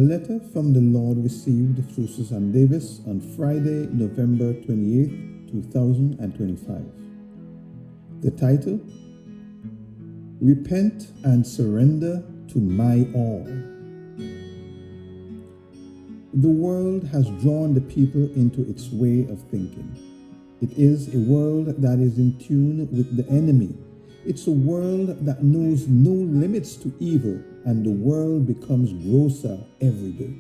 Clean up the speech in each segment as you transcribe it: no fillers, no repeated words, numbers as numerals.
letter from the Lord received through Susan Davis on Friday, November 28, 2025. The title, Repent and Surrender to My All. The world has drawn the people into its way of thinking. It is a world that is in tune with the enemy. It's a world that knows no limits to evil, and the world becomes grosser every day.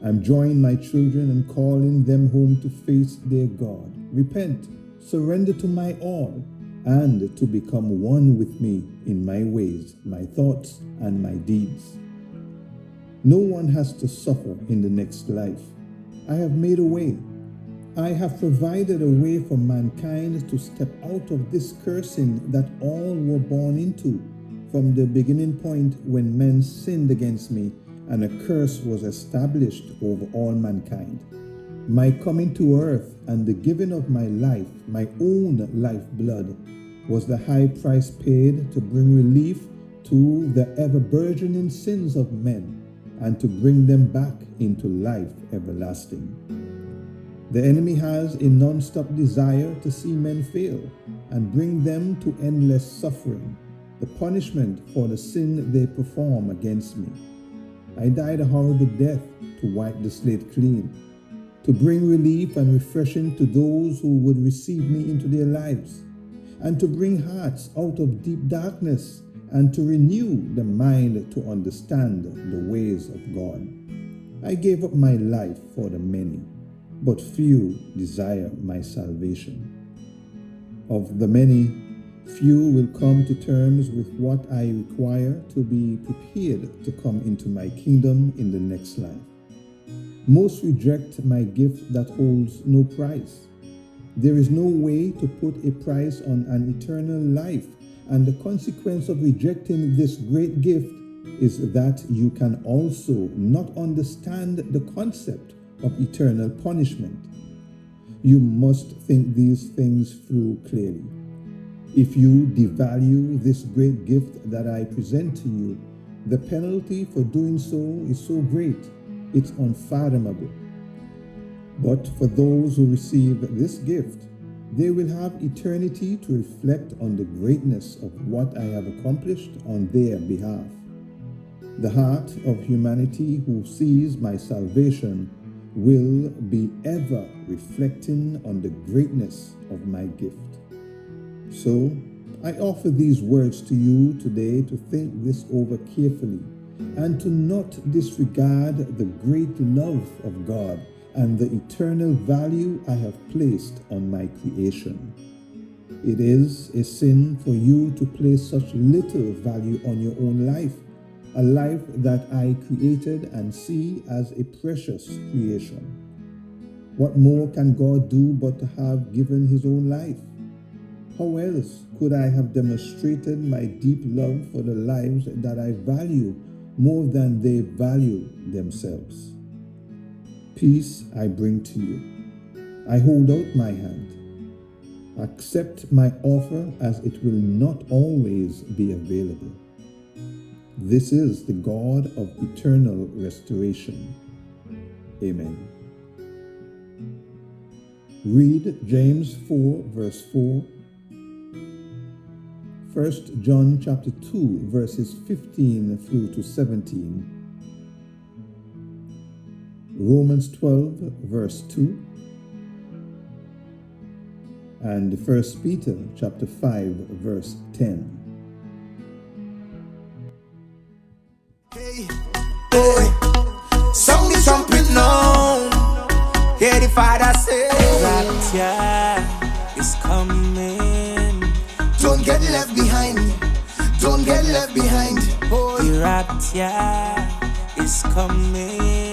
I'm joining my children and calling them home to face their God. Repent, surrender to my all, and to become one with me in my ways, my thoughts, and my deeds. No one has to suffer in the next life. I have made a way. I have provided a way for mankind to step out of this cursing that all were born into from the beginning point when men sinned against me and a curse was established over all mankind. My coming to earth and the giving of my life, my own lifeblood, was the high price paid to bring relief to the ever-burgeoning sins of men and to bring them back into life everlasting. The enemy has a non-stop desire to see men fail and bring them to endless suffering, the punishment for the sin they perform against me. I died a horrible death to wipe the slate clean, to bring relief and refreshing to those who would receive me into their lives, and to bring hearts out of deep darkness and to renew the mind to understand the ways of God. I gave up my life for the many, but few desire my salvation. Of the many, few will come to terms with what I require to be prepared to come into my kingdom in the next life. Most reject my gift that holds no price. There is no way to put a price on an eternal life, and the consequence of rejecting this great gift is that you can also not understand the concept of eternal punishment. You must think these things through clearly. If you devalue this great gift that I present to you, the penalty for doing so is so great, it's unfathomable. But for those who receive this gift, they will have eternity to reflect on the greatness of what I have accomplished on their behalf. The heart of humanity who sees my salvation will be ever reflecting on the greatness of my gift. So, I offer these words to you today to think this over carefully and to not disregard the great love of God and the eternal value I have placed on my creation. It is a sin for you to place such little value on your own life, a life that I created and see as a precious creation. What more can God do but to have given his own life? How else could I have demonstrated my deep love for the lives that I value more than they value themselves? Peace I bring to you. I hold out my hand. Accept my offer as it will not always be available. This is the God of eternal restoration. Amen. Read James 4 verse 4, 1 John chapter 2 verses 15 through to 17, Romans 12 verse 2, and 1 Peter chapter 5 verse 10. Hey, hey, song the trumpet now. Hear the Father say, Rapture is coming. Don't get left behind. Don't get left behind. The rapture is coming.